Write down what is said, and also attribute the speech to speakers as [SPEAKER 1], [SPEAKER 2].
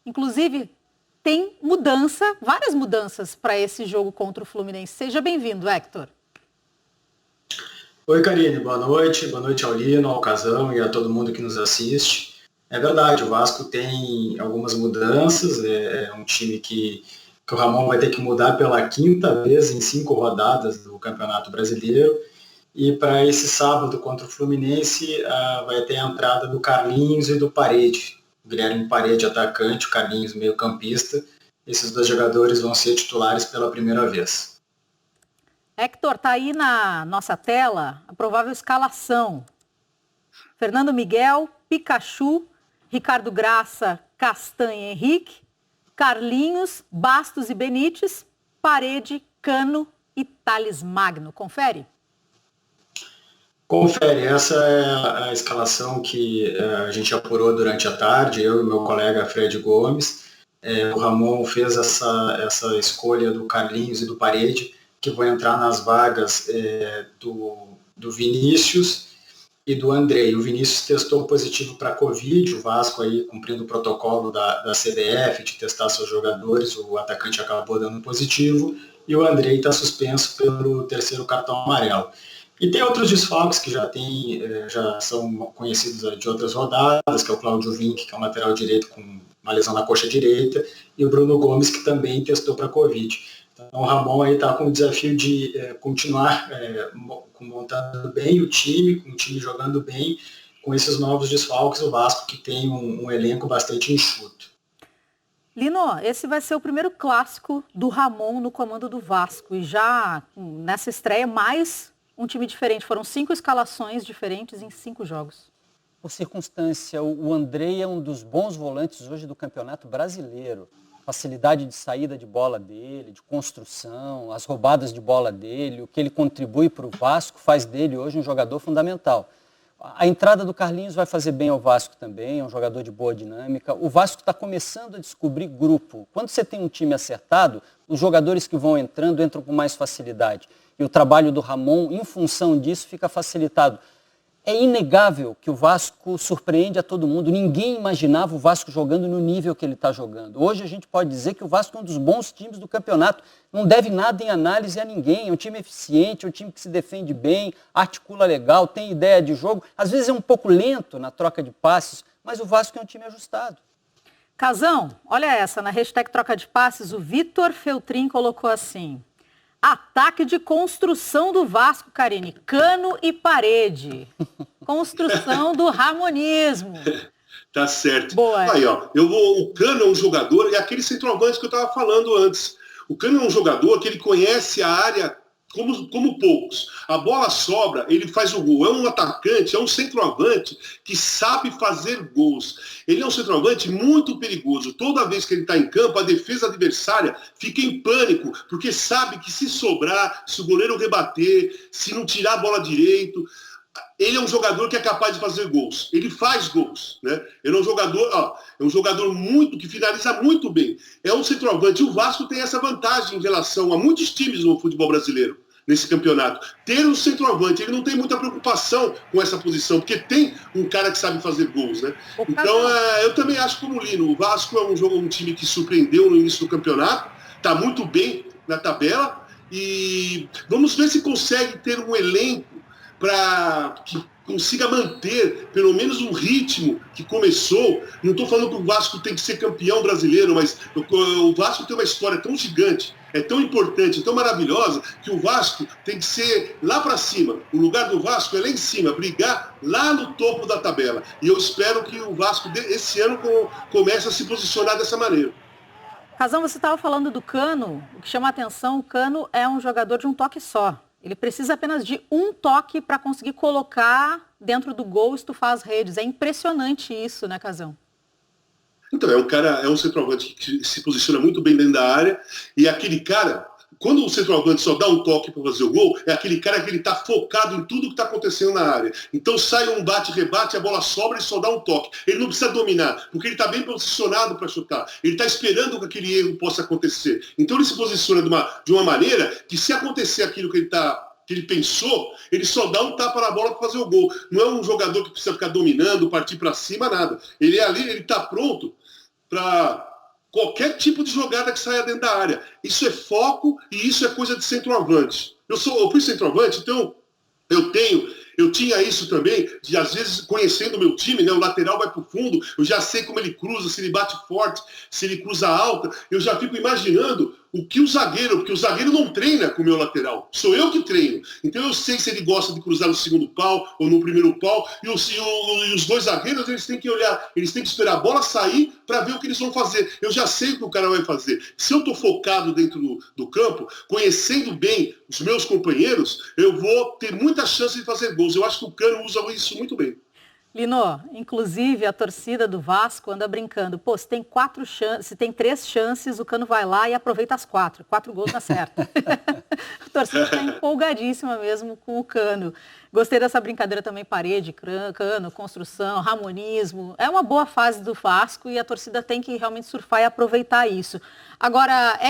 [SPEAKER 1] Inclusive, tem várias mudanças para esse jogo contra o Fluminense. Seja bem-vindo, Hector.
[SPEAKER 2] Oi, Karine, boa noite ao Lino, ao Casão e a todo mundo que nos assiste. É verdade, o Vasco tem algumas mudanças, é um time que o Ramon vai ter que mudar pela quinta vez em 5 rodadas do Campeonato Brasileiro. E para esse sábado contra o Fluminense vai ter a entrada do Carlinhos e do Parede. O Guilherme Parede, atacante, o Carlinhos, meio-campista. Esses 2 jogadores vão ser titulares pela primeira vez.
[SPEAKER 1] Hector, está aí na nossa tela a provável escalação. Fernando Miguel, Pikachu, Ricardo Graça, Castanha, Henrique, Carlinhos, Bastos e Benítez, Parede, Cano e Thales Magno. Confere?
[SPEAKER 2] Confere, essa é a escalação que a gente apurou durante a tarde, eu e meu colega Fred Gomes. O Ramon fez essa escolha do Carlinhos e do Parede, que vão entrar nas vagas do Vinícius e do Andrei. O Vinícius testou positivo para Covid, o Vasco aí cumprindo o protocolo da CBF de testar seus jogadores, o atacante acabou dando positivo, e o Andrei está suspenso pelo 3º cartão amarelo. E tem outros desfalques que já são conhecidos de outras rodadas, que é o Cláudio Vinck, que é um lateral direito com uma lesão na coxa direita, e o Bruno Gomes, que também testou para Covid. Então o Ramon está com o desafio de continuar montando bem o time, com o time jogando bem, com esses novos desfalques, o Vasco que tem um elenco bastante enxuto.
[SPEAKER 1] Lino, esse vai ser o primeiro clássico do Ramon no comando do Vasco, e já nessa estreia mais um time diferente. Foram 5 escalações diferentes em 5 jogos.
[SPEAKER 3] Por circunstância, o Andrei é um dos bons volantes hoje do Campeonato Brasileiro. Facilidade de saída de bola dele, de construção, as roubadas de bola dele, o que ele contribui para o Vasco faz dele hoje um jogador fundamental. A entrada do Carlinhos vai fazer bem ao Vasco também, é um jogador de boa dinâmica. O Vasco está começando a descobrir grupo. Quando você tem um time acertado, os jogadores que vão entrando entram com mais facilidade. E o trabalho do Ramon, em função disso, fica facilitado. É inegável que o Vasco surpreende a todo mundo. Ninguém imaginava o Vasco jogando no nível que ele está jogando. Hoje a gente pode dizer que o Vasco é um dos bons times do campeonato. Não deve nada em análise a ninguém. É um time eficiente, é um time que se defende bem, articula legal, tem ideia de jogo. Às vezes é um pouco lento na troca de passes, mas o Vasco é um time ajustado.
[SPEAKER 1] Casão, olha essa. Na hashtag troca de passes, o Vitor Feltrin colocou assim: ataque de construção do Vasco, Karine. Cano e Parede. Construção do ramonismo.
[SPEAKER 4] Tá certo.
[SPEAKER 1] Boa.
[SPEAKER 4] Aí, ó, o Cano é um jogador, é aquele centroavante que eu estava falando antes. O Cano é um jogador que ele conhece a área como poucos. A bola sobra, ele faz o gol. É um atacante, é um centroavante que sabe fazer gols. Ele é um centroavante muito perigoso. Toda vez que ele está em campo, a defesa adversária fica em pânico, porque sabe que se sobrar, se o goleiro rebater, se não tirar a bola direito, ele é um jogador que é capaz de fazer gols. Ele faz gols, né? Ele é um jogador muito que finaliza muito bem. É um centroavante. O Vasco tem essa vantagem em relação a muitos times no futebol brasileiro nesse campeonato. Ter um centroavante, ele não tem muita preocupação com essa posição, porque tem um cara que sabe fazer gols, né? Então, eu também acho como o Lino. O Vasco é um time que surpreendeu no início do campeonato, está muito bem na tabela, e vamos ver se consegue ter um elenco para que consiga manter pelo menos um ritmo que começou. Não estou falando que o Vasco tem que ser campeão brasileiro, mas o Vasco tem uma história tão gigante, é tão importante, tão maravilhosa, que o Vasco tem que ser lá para cima. O lugar do Vasco é lá em cima, brigar lá no topo da tabela. E eu espero que o Vasco esse ano comece a se posicionar dessa maneira.
[SPEAKER 1] Casão, você estava falando do Cano. O que chama a atenção, o Cano é um jogador de um toque só. Ele precisa apenas de um toque para conseguir colocar dentro do gol e estufar as redes. É impressionante isso, né, Casão?
[SPEAKER 4] Então, é um centroavante que se posiciona muito bem dentro da área, e aquele cara, quando o centroavante só dá um toque para fazer o gol, é aquele cara que ele está focado em tudo que está acontecendo na área. Então sai um bate-rebate, a bola sobra e só dá um toque. Ele não precisa dominar, porque ele está bem posicionado para chutar. Ele está esperando que aquele erro possa acontecer. Então ele se posiciona de uma maneira que, se acontecer aquilo que ele pensou, ele só dá um tapa na bola para fazer o gol. Não é um jogador que precisa ficar dominando, partir para cima, nada. Ele é ali, ele está pronto para qualquer tipo de jogada que saia dentro da área. Isso é foco e isso é coisa de centroavante. Eu fui centroavante, então eu tinha isso também, de às vezes conhecendo o meu time, né, o lateral vai para o fundo, eu já sei como ele cruza, se ele bate forte, se ele cruza alta, eu já fico imaginando o que o zagueiro, porque o zagueiro não treina com o meu lateral, sou eu que treino. Então eu sei se ele gosta de cruzar no segundo pau ou no primeiro pau, e os dois zagueiros, eles têm que olhar, eles têm que esperar a bola sair para ver o que eles vão fazer. Eu já sei o que o cara vai fazer. Se eu estou focado dentro do campo, conhecendo bem os meus companheiros, eu vou ter muita chance de fazer gols. Eu acho que o Cano usa isso muito bem.
[SPEAKER 1] Lino, inclusive a torcida do Vasco anda brincando. Pô, se tem 3 chances, o Cano vai lá e aproveita as 4. 4 gols na certa. A torcida está empolgadíssima mesmo com o Cano. Gostei dessa brincadeira também, parede, Cano, construção, ramonismo. É uma boa fase do Vasco e a torcida tem que realmente surfar e aproveitar isso. Agora, é